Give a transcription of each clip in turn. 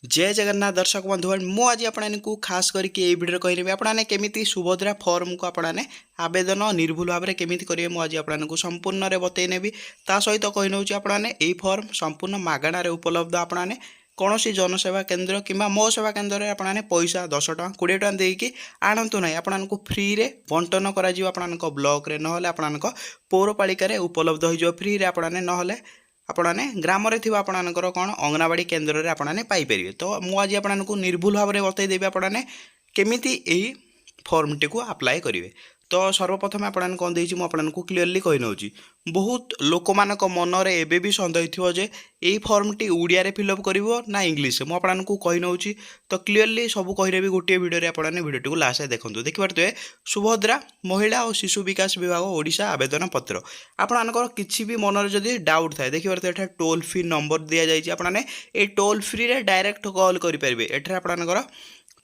जय जगन्नाथ दर्शक बंधुगण मु आज आपको खास करके ये भिडियो कहदेवी आपने केमी सुभद्रा फॉर्म को आपने आवेदन निर्भुल भाव में केमी करेंगे मुझे आपको संपूर्ण बतई नेबी ता सहित कही नौ आपने यही फॉर्म संपूर्ण मागणार उपलब्ध आपने कौन सी जनसेवा केन्द्र कि मो सेवा केन्द्र में आपने पैसा 10 टଙ୍କା 20 टଙ୍କା देकी आणतु ना आपको फ्री रे बंटन कर ब्लॉक रे ना आपण पौरपालिका उपलब्ध हो फ्री रे आपने ना आपने ग्राम आपणकर कौन अंगनवाड़ी केन्द्र में आपने पाइपर तो मुझे आपको निर्भुल भाव में बतईदेवी आपने केमी यही फॉर्म टी को अप्लाई करेंगे। तो सर्वप्रथम आपने कौन देती मुझे क्लीयरली कही नौ बहुत लोक मान मनरे एबे भी सन्देह थो जे यही फॉर्म टी ओडिया रे फिलअप कर ना इंग्लीश मुझे कही नौ तो क्लीयरली सब कहीदेवी गोटे भिडियो आपने भिडियो को लास्ट देखो देखिए सुभद्रा महिला और शिशु विकास विभाग ओडिशा आवेदन पत्र आपणकर किसी भी मनरे जदि डाउट थाए देखिए टोल फ्री नंबर दि जाइए आपने ये टोल फ्री रे डायरेक्ट कॉल करेंगे एठार आपणकर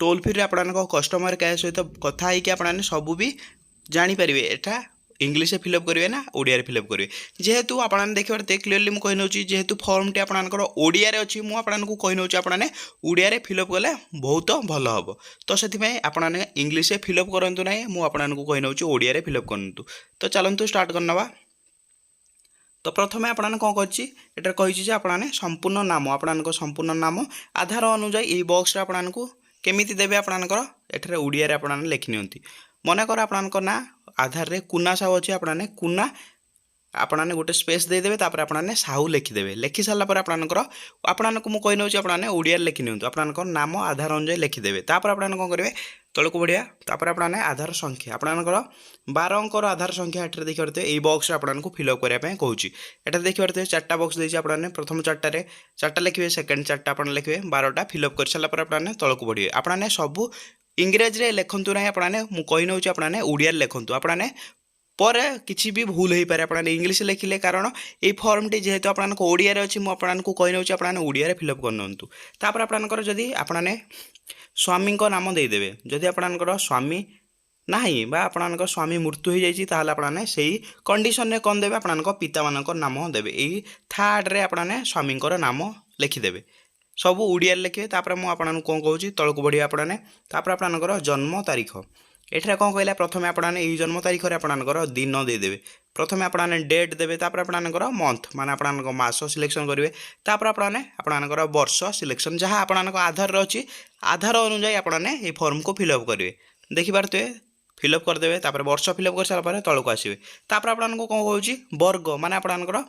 टोल फ्री आपण कस्टमर केयर सहित कथा है कि आपने सबू भी जानीपर एटा इंग्लीश फिलअप करेंगे ना ओडिया फिलअप करेंगे जेहेतु आपने देखिए क्लीयरली मुझे कही नौ जेहेतु फॉर्म टी आपंकर ओडिया अच्छी मुझे कही नौ आपने ओडिया फिलअप कले बहुत भल हम तो से आपने इंग्लीश फिलअप करूँ ना मुझे कही नौ ओडिया फिलअप करूँ तो चलतु स्टार्ट करना। तो प्रथम आपने कौन कर कही आपने संपूर्ण नाम आपन संपूर्ण नाम आधार अनुजाई यही बॉक्स आपको केमी देवे आपणकर एठार ओडिया आपने लिखि नि मनकर आपणकर ना आधार रे कुना साहू अच्छे आपने कुना आपने गोटे स्पेस देदेवे आपने साहू लिखिदेवे लिखि सारापर आपणकर आपको मुझे कही नौ आपने ओडिया लिखि नि आपणकर नाम आधार अनुजाई लिखिदेवे आपने कौन करेंगे तलक बढ़िया आपने आधार संख्या आपणकर 12 अंकर आधार संख्या एठार देखिए यही बॉक्स आपको फिलअप करने कहूँ एटा देखिए 4टा बॉक्स देती आपने प्रथम 4टा लिखे सेकेंड 4टा आप लिखे 12टा फिलअप कर सारापर आपने तलक बढ़िए आपने सबू इंग्रेजी रे लिखतु ना आपने कही नौ आपने ओडिया लिखतु आपने पर किसी भी भूल हो पारे आपने इंग्लीश लिखिले कारण ये फॉर्म टी जेहेतु आपको ओडिया अच्छी मुझे कही नौ आपने ओडिया फिलअप करनतु तापर आपनकर जदि आपने स्वामी नाम देदेवे जदि आपनकर स्वामी नहीं बा आपनकर स्वामी मृत्यु हो जाए आपने से कंडीशन रे कौन देवे आपन पिता मान नाम देवे यही थर्ड रे आपने स्वामी नाम लिखिदेवे सब ओडिया लिखे तापर मुझे कौन कहूँ तलक बढ़िया आपने तापर आपनकर जन्म तारीख एठार कौन कहला प्रथम आपने यही जन्म तारीख रे आपनकर दिन देदेवे प्रथम आपने डेट देवे तापर आपनकर मंथ माने आपनकर मास सिलेक्शन करेंगे तापर आपने आपनकर वर्ष सिलेक्शन जहाँ आपनकर आधार अच्छी आधार अनुजाई आपने ये फॉर्म को फिलअप करेंगे देखिपारे फिलअप करदेवे तापर वर्ष फिलअप कर सारा तलक आसवे तापर आपको कौन कहूँ वर्ग माने आपनकर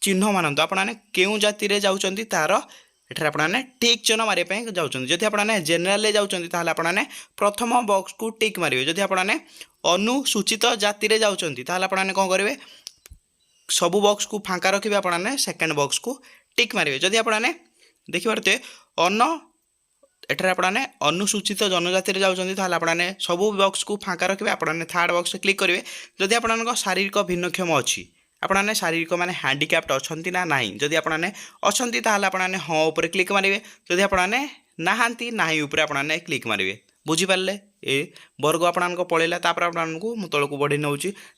चिन्ह मानते आपने क्यों जाति रे जाउचंती तार एठार आपने टिक चिन्ह मारे जाऊँच जदि आपने जेनेल जाऊँच आपने प्रथम बॉक्स को टिक मारे जदि आपने अनुसूचित जाति रे जाऊँच आपने कौन करेंगे सबू बॉक्स को फांका रखिए आपने सेकेंड बॉक्स को टिक मारे जदि आपने देखिए एठार आपने अनुसूचित जनजाति रे जाऊँच आपने सबू बॉक्स को फांका रखिए आपने थर्ड बॉक्स क्लिक करेंगे जदि आपन शारीरिक भिन्नक्षम अच्छी आपने शारीरिक माने हैंडिकैप्ट अच्छी ना ना जदि आपने अच्छा आपने हाँ उपर क्लिक मारे जदि आपने नहांती नाही उपर आपने क्लिक मारे बुझीपारे ए वर्ग आपन पलैला आपको तलक बढ़ी नौ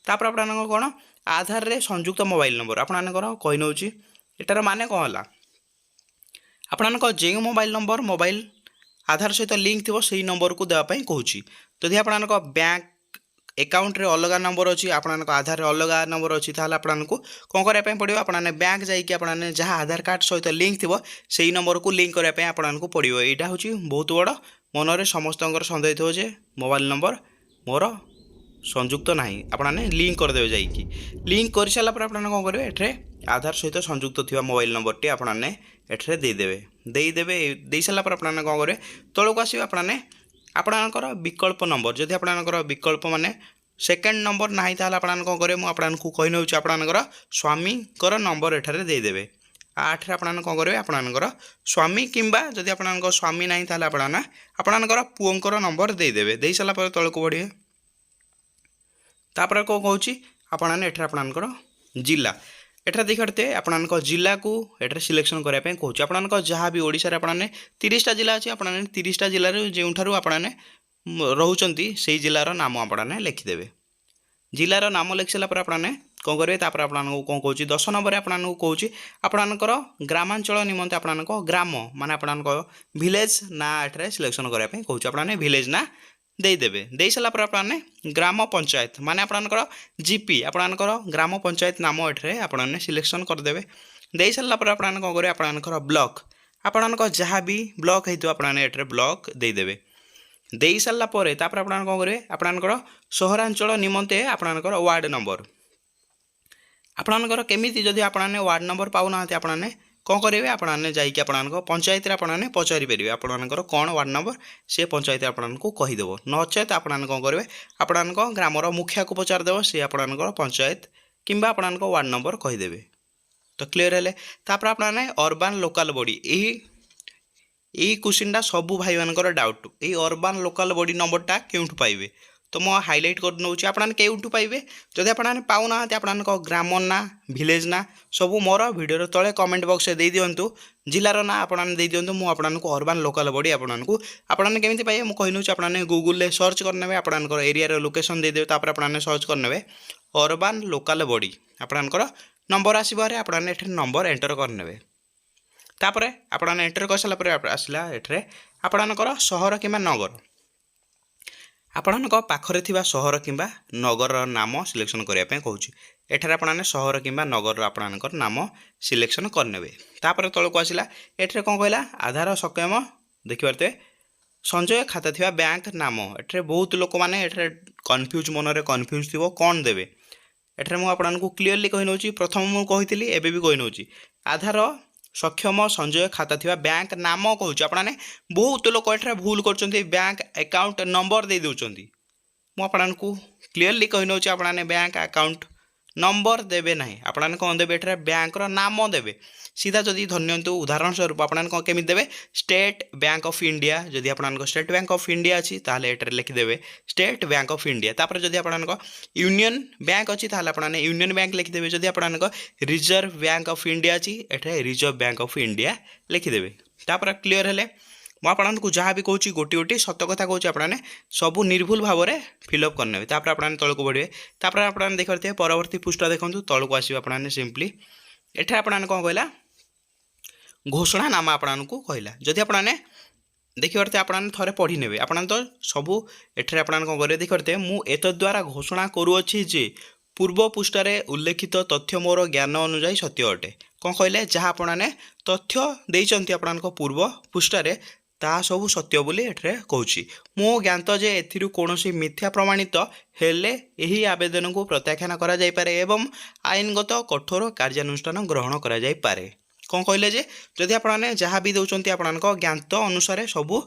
आपन कौन आधार रे संयुक्त मोबाइल नंबर आपनकर कही नौ एटार माने कौन है आपन जो मोबाइल नंबर मोबाइल आधार सहित लिंक थी से नंबर को देवाई कहूँ जदि आपन बैंक अकाउंट रे अलग नंबर अच्छी आपन आधार अलग नंबर अच्छी आपको कौन करने पड़ो आपने बैंक जाने जहाँ आधार कार्ड सहित लिंक थी से नंबर को लिंक करने आपको पड़ो यहाँ हूँ बहुत बड़ मनरे समस्त सन्देह थो जे मोबाइल नंबर मोर संयुक्त ना आपने लिंक करदे जाकि लिंक कर सारापर आपने कौन करेंगे एठे आधार सहित संयुक्त थी मोबाइल नंबर टी आपने एठे देदेवे दे सारापर आपने कौन करेंगे तलक आसवे आपने आपणकर विकल्प नंबर जदि आपणकर विकल्प माने सेकेंड नंबर ना आपन कौन करेंगे मुझे कही नौ आपणकर स्वामी नंबर एठारे देदेवे 8 आपन कौन करेंगे आपणकर स्वामी किंबा जदि आपणकर स्वामी ना आपणकर पुओंकर नंबर देदेवे दे सारापर तलक बढ़िए तापर कौन कहूँ आपने एठार आपणकर जिला एठार देखते आपन जिला को एठार सिलेक्शन करने कहूँ आपन जहाँ भी ओडिशा रे आपने 30टा जिला अच्छी आपने 30टा जिले जो आपने रोचंती से जिलार नाम आपने लिखिदेवे जिलार नाम लिखि सारापर आपने कौन करेंगे तापर आपको कौन कहूँ 10 नंबर आपको कहूँ आपणकर ग्रामांचल निमंते आपण ग्राम माने आपण विलेज ना एठरे सिलेक्शन करने कहूँ आपने विलेज ना देदेवे दे सारापर आपने ग्राम पंचायत माने आपणकर जीपी आपणकर ग्राम पंचायत नाम एठरे आपने सिलेक्शन करदे दे सारापर आपने कौन करेंगे आपणकर ब्लॉक आपणकर जहाँ भी ब्लॉक होता आपने एठरे ब्लॉक देदेवे दे सारा पर कौन करेंगे आपणकर सहरांचल निमंते आपणकर वार्ड नंबर आपणकर केमी जदि आपने वार्ड नंबर पाऊना आपने कौन करेंगे आपने जाकि आपण पंचायत आपने पचारि पारे आपणकर कौन वार्ड नंबर से पंचायत आपको कहीदेव नचेत आपने कौन करेंगे आपण ग्रामर मुखिया को पचारदेव सी आपणकर पंचायत किंबा आपण वार्ड नंबर कहीदेवे तो क्लीयर है तापर आपने अर्बान लोकल बॉडी यही क्वेश्चनटा सबू भाई मानकर डाउट यही अर्बान लोकल बॉडी नंबरटा केउठु पाइबे तो मो हाइलाइट कर नौछि आपन केउठु पाइबे जदि आपन पाउना आपन ग्राम ना विलेज ना सबू मोर वीडियो तले कमेंट बॉक्स दे दियंतु जिलार ना आपन दे दियंतु मु आपन को अर्बान लोकल बॉडी आपन केमिति पाइबे मु कहि नौछि आपन गूगल ले सर्च करनेबे आपन एरिया रो लोकेशन दे देबे तापर आपन सर्च करनेबे अर्बान लोकल बॉडी आपन नंबर आसीबारे आपन एठे नंबर एंटर करनेबे तापर आपन एंटर कर साला पर आसला एठरे आपनकर सहर किंबा नगर आपन पाखरे थिबा सहर किंबा नगर नाम सिलेक्शन करिया पे कहूची एठरे आपन सहर किंबा नगर आपनकर नाम सिलेक्शन करनेबे तापर तळ को आसला एठरे कोन कहला आधार सक्षम देखि परते संचय खाता थिबा बैंक नाम एठरे बहुत लोक माने एठरे कन्फ्यूज मनरे कन्फ्यूज थिबो कोन देबे एठरे मु आपनकु क्लियरली कहि नउची प्रथम मु कहितली एबे भी कहि नउची आधार सक्षम संचय खाता थिबा बैंक नाम कहूँ आपने बहुत लोक एठरे भूल कर बैंक अकाउंट नंबर दे दौरान मुझे क्लीयरली कही नौछि आपने बैंक अकाउंट नंबर देवे ना आपने कौन देवे एठरे बैंक नाम देवे सीधा जदि धरनियंतु उदाहरण स्वरूप आपने कौन केमी देवे स्टेट बैंक ऑफ इंडिया जदि आपन स्टेट बैंक ऑफ इंडिया अच्छी ताले एठरे लिखिदेवे स्टेट बैंक ऑफ इंडिया तापर जदि आपन यूनियन बैंक अच्छी ताले आपने यूनियन बैंक लिखिदेवे जदि आपन रिजर्व बैंक ऑफ इंडिया अच्छी एठरे रिजर्व बैंक ऑफ इंडिया लिखिदेवे तापर क्लियर हेले मु आपको जहाँ भी कहूँ गोटी गोटी सत कथा कहूँ आपने सबू निर्भुल भाव में फिलअप करने तापर आपने तौक बढ़े तापर आपने देखते परवर्ती पृष्ठा देखूँ तौक आसो आपने सिंपली एठे आपने कौन कहला घोषणा नाम आपको कहला जदि आपने देखिए आपने थे पढ़ी ने आपने तो सबू एठे आपने कौन करेंगे देखते मुझे एतद्वारा घोषणा करुच्छी जे पूर्व पृष्ठार उल्लेखित तथ्य मोर ज्ञान अनुजाई सत्य अटे कौन कहले जहाँ आपने तथ्य देइचंती आपन पूर्व पृष्ठार ता सबू सत्य बोली एठरे कहूँ मो ज्ञात जे एथिरु कोनोसी मिथ्या प्रमाणित हेले एही आवेदन को प्रत्याख्यान करा जाय पारे एवं आईनगत कठोर कार्यानुष्ठान ग्रहण करा जाय पारे कौन कहले जे जदि आपने जहाँ भी दौरान आपन ज्ञात अनुसार सबू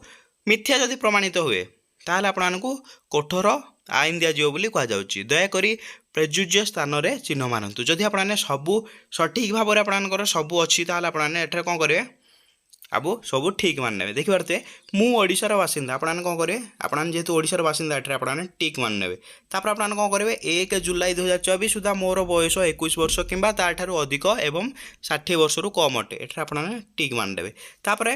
मिथ्या जदि प्रमाणित हुए ताहले आपको कठोर आईन दिज्व बोली कहुच्छी दयाकोरी प्रजुज्य स्थान में चिन्ह मानतु जदि आपने सबू सठिक भाव में आपंकर सबू अच्छी ताहले आपने एठरे कौन करेंगे आबू सबू ठीक मान ने देखी पारते मु ओडिशार बासिंदा आपने कौन करेंगे आपने जेहेतु ओडिशार बासिंदा एठरे आपने टिक मान ने तापर आपने कौन करेंगे 1 जुलाई 2024 सुधा मोर बयस 21 वर्ष किंबा ताठारु अधिक एवं 60 वर्ष रु कम अटे एठरे आपने टिक मान देबे तापर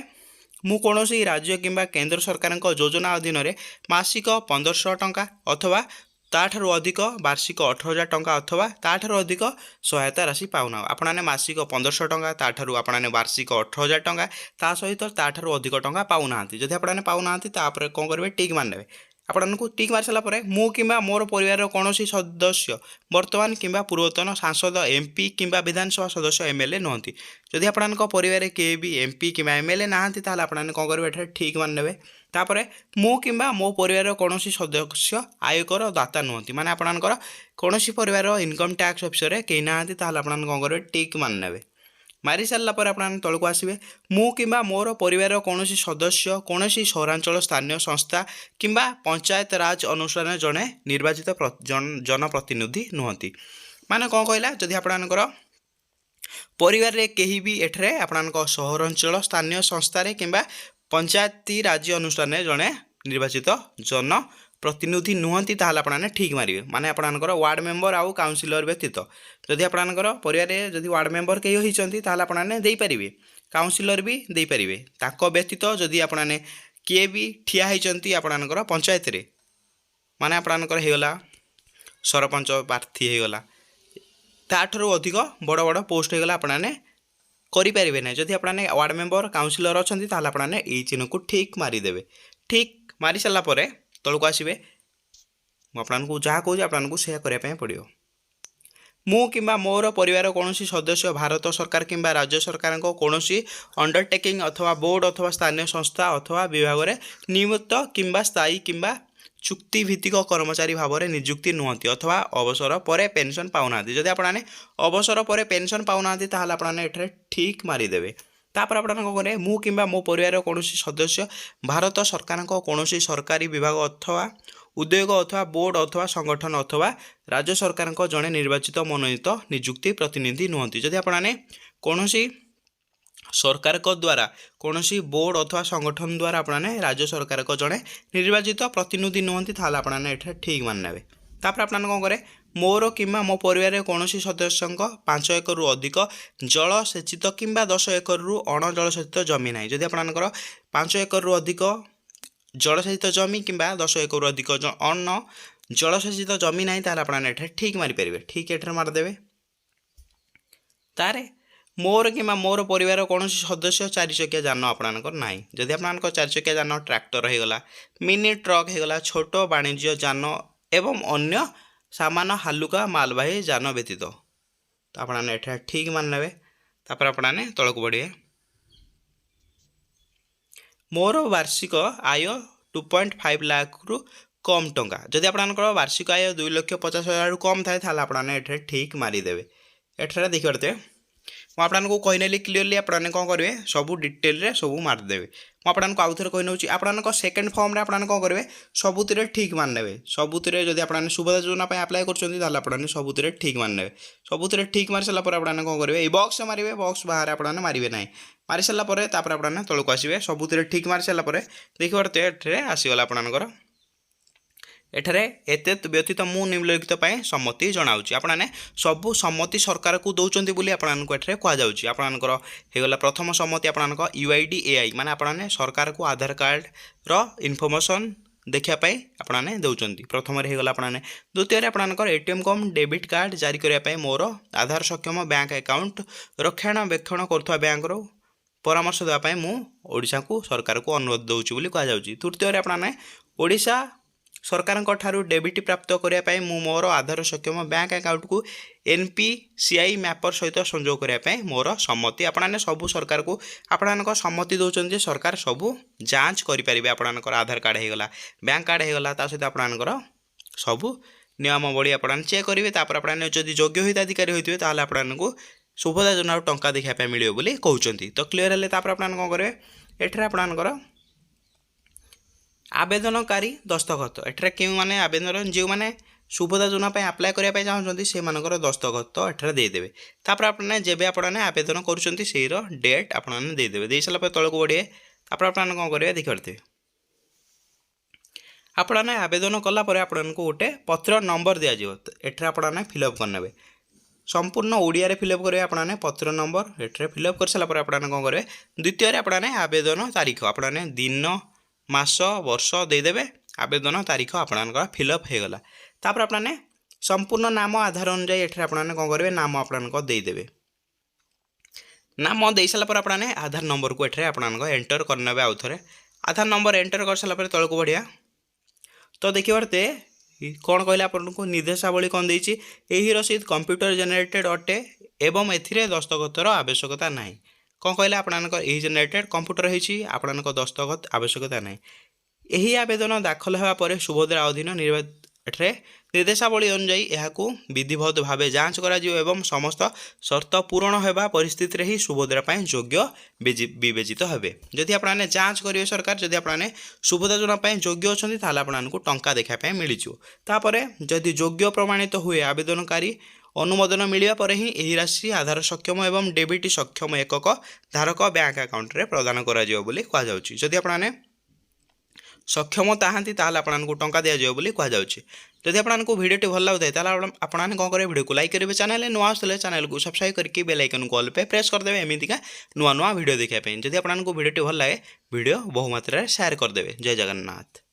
मु कौनसी राज्य किंबा केंद्र सरकार योजना अधीन में मासिक 1500 टंका अथवा ताठारु अधिक वार्षिक 18,000 टंका अथवा ताठारु अधिक सहायता राशि पाउना आपने मासिक 1500 टंका ताठारु आपने वार्षिक 18,000 टंका ता सहित ताठारु अधिक टंका पाउना जदि आपने पाउना तापर कौन करेंगे टिक मारने आपको टिक मारी सारा मु किंबा मोर परिवार कौन सदस्य वर्तमान किंबा पूर्वतन सांसद एमपी किंबा विधानसभा सदस्य एमएलए नुहति जदि आपण परिवार किए भी एमपी किंबा एमएलए नहांती ताहले आपने कौन करेंगे एठरे ठीक मान नेबे तापर मु किंबा मो परिवार कौन सदस्य आयकर दाता नुहति माने आपणकर कौन परिवार इनकम टैक्स ऑफिसर कहीं नहांती ताहले आपने कौन करेंगे टिक मान नेबे मारी सारा पर आपने तौक आसवे मु किंबा मोर परिवार कौन सदस्य कौन सहरांचल स्थानीय संस्था किंबा पंचायत राज अनुष्ठान जड़े निर्वाचित जनप्रतिनिधि नुहति माने कौन कहला जदि आपणकर परिवार रे कहीं भी एठरे आपन सहरांचल स्थानीय संस्था किंबा पंचायती राज्य अनुष्ठान जड़े निर्वाचित जन प्रतिनिधि नुहति ताहले आपने ठीक मारे माने आपणकर वार्ड मेंबर आउ काउंसिलर व्यतीत जदि आपणकर परिवार जदि वार्ड मेंबर कहीं होती ताहले आपने दे पारिबे काउंसिलर भी दे पारिबे ताको व्यतीत जदि आपने किए भी ठिया होती आपणकर पंचायत रे माने आपणकर होगला सरपंच प्रार्थी होगला ताठू अधिक बड़ बड़ पोस्ट होगा आपने करें ना जदि आपने वार्ड मेंबर काउंसिलर अच्छा ताल आपने यही चिन्ह को ठीक मारिदेवे ठीक मारी सारापर तौक आसवे मुझे जहाँ कहूँ आपको से करने पड़ो मु किंबा मोर परिवार कौन सदस्य भारत सरकार किंबा राज्य सरकार कौन अंडरटेकिंग अथवा बोर्ड अथवा स्थानीय संस्था अथवा विभाग में नियमित किंबा स्थायी किंबा चुक्तिभित्तिक कर्मचारी भाव में नियुक्ति नुहति अथवा अवसर पर पेंशन पाऊना जदि आपने अवसर पर पेंशन पाऊना आपने एठारे ठीक मारिदेवे तापर आपन कौन करें मु किंबा मो परिवार कौन सदस्य भारत सरकार कौन सरकारी विभाग अथवा उद्योग अथवा बोर्ड अथवा संगठन अथवा राज्य सरकार जड़े निर्वाचित मनोनीत नियुक्ति प्रतिनिधि नुहति जदि आपने कौन सरकार द्वारा कौन बोर्ड अथवा संगठन द्वारा आपने राज्य सरकार जड़े निर्वाचित प्रतिनिधि नुहति आपने एठारे ठीक मानने तापर आपने कौन करें मोर किंबा मो परिवार कौन सदस्य 5 एकड़ रु अधिक जलसेचित किंबा 10 एकड़ रु अण जलसेचित जमी ना जदि आपंकर 5 एकड़ रु अधिक जलसेचित जमी किंबा 10 एकड़ रु अधिक अण जलसेचित जमी ना आपने ठीक मारिपारे ठीक एठार मारिदेवे तारे मोर किंबा मोर परिवार कौन सदस्य 4 चकिया जान आपंकर ना जदि आप 4 चकिया जान ट्रैक्टर होगला मिनी ट्रक होगला छोट वाणिज्य जान एवं अन्य सामान हालुका मालवाही जान व्यतीत तो आपने एठा ठीक मानने तापर आपने तौक बढ़े मोर वार्षिक आय 2.5 लाख रु कम टंका जदि आपंकर वार्षिक आय 2,50,000 कम थाए आपने एठा ठीक मारिदेवे एठारे देखिए मुझे आपको कहनेली क्लीयरली आपने कौन करेंगे सब डिटेल रे सब मारिदेवे मुझे आउ थे कही आप सेकेंड फॉर्म आपने कौन करेंगे सबुतिर ठीक मानने सबुतिर जब आपने सुभद्रा योजना आप्लाय कर सबुतिर ठीक मानने सबुतिर ठीक मारी सारापर आपने कौन करेंगे बॉक्स मारे बॉक्स बाहर आपने मारे ना मारी सारापर आपने तौक आसवे सबुतिर ठीक मारी सारापर देखिए एठे आसीगला आपंकर एठारे एते व्यतीत मु निम्नलिखित सम्मति जनाऊँगी आपने सबू सम्मति सरकार को दौरान बोली आपको एठारे कहुच्छी आपंकर होगला प्रथम सम्मति आपंक UIDAI माने आपने सरकार को आधार कार्ड रो इनफॉरमेशन देखापी आपने दौरान प्रथम होगला आपने द्वितीय आपंकर ATM कम डेबिट कार्ड जारी करने मोर आधार सक्षम बैंक अकाउंट रक्षणाबेक्षण करुवा बैंक परामर्श देवाई मुझा को सरकार को अनुरोध दूसरी बोली कहुच्छी तृतीय आपने ओडिशा सरकार ठारू डेबिट प्राप्त करने मोर आधार सक्षम बैंक अकाउंट को NPCI मैपर सहित संजोग करने मोर सम्मति आपने सबू सरकार को आपन सम्मति दौरान सरकार सबू जांच करें आपंकर आधार कार्ड होगला बैंक कार्ड होगला सहित आपंकर सबू नियमावली आपने चेक करेंगे आपने जब योग्य हिताधिकारी होते आपको सुभद्रा योजना टंका देखापी मिले बोली कहते तो क्लीयर है आपने कौन करेंगे एठार आपंकर आवेदनकारी दस्तखत एठार क्यों माने आवेदन जो मैंने सुभद्रा योजना आप्लाय करने चाहते से दस्तखत एठार देदेवे तापर आपने जब आपने आवेदन कर डेट आपने देदेवे दे सारा तौक बढ़े तापर आपने कौन करेंगे देखिए आपने आवेदन कलापर आपको गोटे पत्र नंबर दिज्व एठार आपने फिलअप करने संपूर्ण ओडिया फिलअप करेंगे आपने पत्र नंबर एठार फिलअप कर सारापर आपने कौन करेंगे द्वितीय आपने आवेदन तारीख आपने दिन मास वर्ष देदेवे आवेदन तारीख आपंकर फिलअप होगला तापर आपने संपूर्ण नाम आधार अनुजाई एठार आपने कौन करेंगे नाम आपंकर देदेवे नाम दे सारापर आपने आधार नंबर को एठार आपंकर एंटर करने आउ थे आधार नंबर एंटर कर सारापर तौक बढ़िया तो देखिए बारते कौन कहले आपको निर्देशावली कौन देती यही रसीद कंप्यूटर जेनेरेटेड अटे एवं एथिरे दस्तखतर आवश्यकता ना कौन कहले आपंकर यही जेनेरेटेड कंप्यूटर होती आपंक दस्तखत आवश्यकता ना यही आवेदन दाखल होगापर सुभद्रा अधीन निर्देशावली अनुजाई यहाँ विधिवत भाव जांच कर समस्त शर्त पूरण होगा परिस्थिति ही सुभद्रा योग्य विवेचित हे जदि आपने जांच करेंगे सरकार जदि आपने सुभद्रा योजना योग्य अच्छा आपको टंका देखापी मिलपर जदि योग्य प्रमाणित हुए आवेदनकारी अनुमोदन मिलवा पर ही यही राशि आधार सक्षम एवं डेबिट सक्षम एकक धारक बैंक अकाउंट रे प्रदान कहुच्छी जदि आपने सक्षम ताहांती ताल आपको टंका दिज्व बोली कहुच्छी जदि आपको भिडियो भल लगे आपने कौन करेंगे भिडियो को लाइक करेंगे चैनल नुआ आसले चैनल को सब्सक्राइब करके बेल आइकन कॉल पे प्रेस करदेवे एमतीका नुआ नुआ भिडियो देखापी जदि आपको भिडियो भल लगे भिडियो बहुमात्रा शेयर करदेवे जय जगन्नाथ।